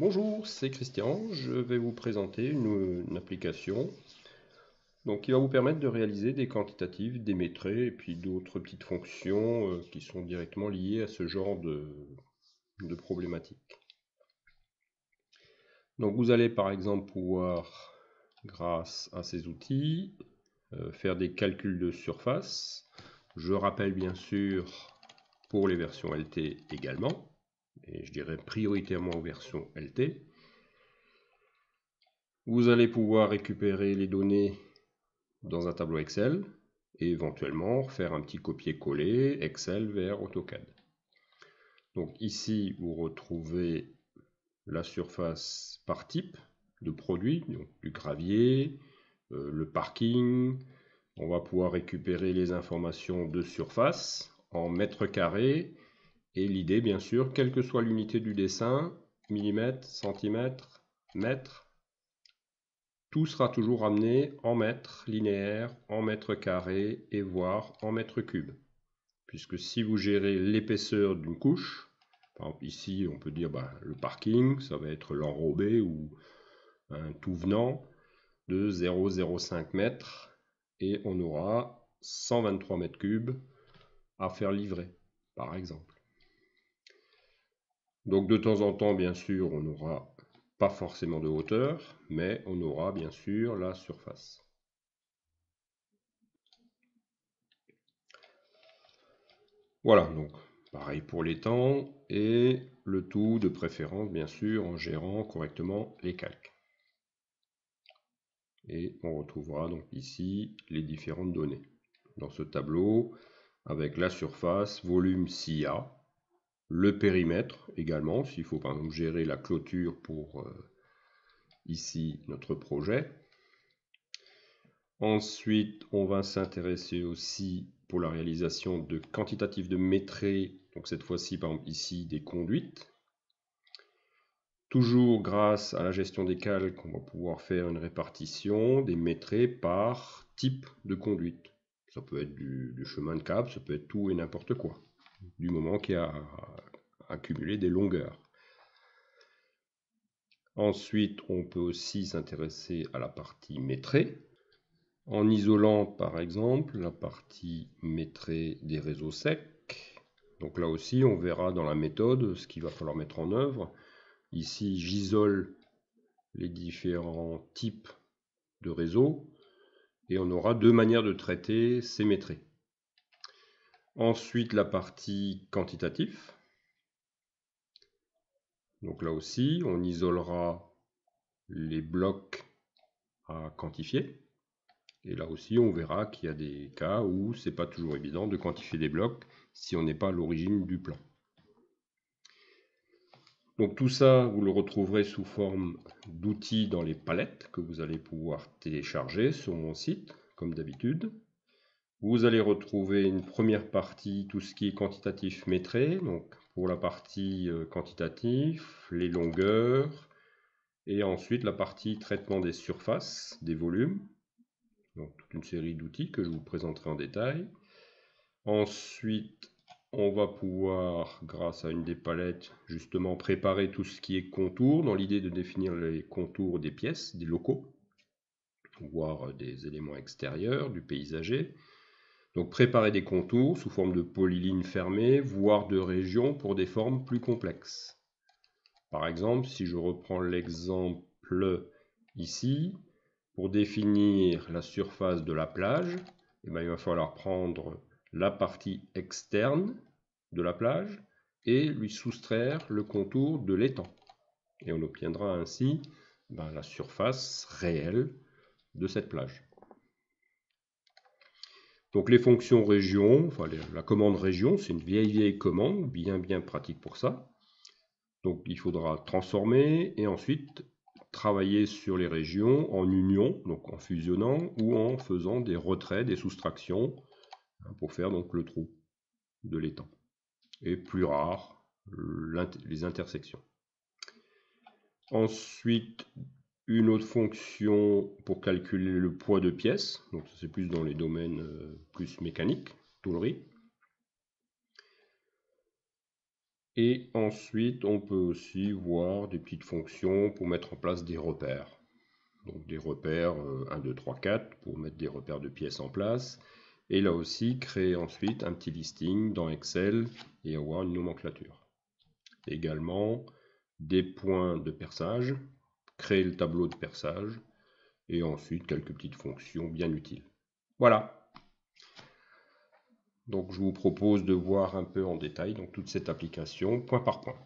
Bonjour, c'est Christian. Je vais vous présenter une application qui va vous permettre de réaliser des quantitatifs, des métrés et puis d'autres petites fonctions qui sont directement liées à ce genre de problématiques. Donc vous allez par exemple pouvoir, grâce à ces outils, faire des calculs de surface. Je rappelle bien sûr pour les versions LT également, et je dirais prioritairement aux versions LT. Vous allez pouvoir récupérer les données dans un tableau Excel et éventuellement faire un petit copier-coller Excel vers AutoCAD. Donc ici, vous retrouvez la surface par type de produit, donc du gravier, le parking. On va pouvoir récupérer les informations de surface en mètres carrés et l'idée, bien sûr, quelle que soit l'unité du dessin, millimètres, centimètres, mètres, tout sera toujours ramené en mètres linéaires, en mètres carrés et voire en mètres cubes. Puisque si vous gérez l'épaisseur d'une couche, par exemple ici on peut dire le parking, ça va être l'enrobé ou un tout venant de 0,05 mètres et on aura 123 mètres cubes à faire livrer, par exemple. Donc de temps en temps, bien sûr, on n'aura pas forcément de hauteur, mais on aura bien sûr la surface. Voilà, donc pareil pour les temps, et le tout de préférence bien sûr en gérant correctement les calques. Et on retrouvera donc ici les différentes données dans ce tableau avec la surface, volume s'il y a, le périmètre également, s'il faut par exemple gérer la clôture pour ici notre projet. Ensuite, on va s'intéresser aussi pour la réalisation de quantitatifs de métrés, donc cette fois-ci par exemple ici des conduites. Toujours grâce à la gestion des calques, on va pouvoir faire une répartition des métrés par type de conduite. Ça peut être du chemin de câble, ça peut être tout et n'importe quoi, du moment qu'il y a accumulé des longueurs. Ensuite, on peut aussi s'intéresser à la partie métrée, en isolant par exemple la partie métrée des réseaux secs. Donc là aussi, on verra dans la méthode ce qu'il va falloir mettre en œuvre. Ici, j'isole les différents types de réseaux et on aura deux manières de traiter ces métrés. Ensuite, la partie quantitatif. Donc là aussi, on isolera les blocs à quantifier. Et là aussi, on verra qu'il y a des cas où c'est pas toujours évident de quantifier des blocs si on n'est pas à l'origine du plan. Donc tout ça, vous le retrouverez sous forme d'outils dans les palettes que vous allez pouvoir télécharger sur mon site, comme d'habitude. Vous allez retrouver une première partie, tout ce qui est quantitatif métré, donc pour la partie quantitatif, les longueurs, et ensuite la partie traitement des surfaces, des volumes, donc toute une série d'outils que je vous présenterai en détail. Ensuite, on va pouvoir, grâce à une des palettes, justement préparer tout ce qui est contour, dans l'idée de définir les contours des pièces, des locaux, voire des éléments extérieurs, du paysager. Donc préparer des contours sous forme de polylignes fermées, voire de régions pour des formes plus complexes. Par exemple, si je reprends l'exemple ici, pour définir la surface de la plage, il va falloir prendre la partie externe de la plage et lui soustraire le contour de l'étang. Et on obtiendra ainsi la surface réelle de cette plage. Donc les fonctions région, enfin la commande région, c'est une vieille commande, bien pratique pour ça. Donc il faudra transformer et ensuite travailler sur les régions en union, donc en fusionnant ou en faisant des retraits, des soustractions, pour faire donc le trou de l'étang. Et plus rare, les intersections. Ensuite, une autre fonction pour calculer le poids de pièces, donc c'est plus dans les domaines plus mécaniques, tôlerie. Et ensuite, on peut aussi voir des petites fonctions pour mettre en place des repères. Donc des repères 1, 2, 3, 4 pour mettre des repères de pièces en place. Et là aussi, créer ensuite un petit listing dans Excel et avoir une nomenclature. Également, des points de perçage, créer le tableau de perçage et ensuite quelques petites fonctions bien utiles. Voilà. Donc je vous propose de voir un peu en détail donc toute cette application point par point.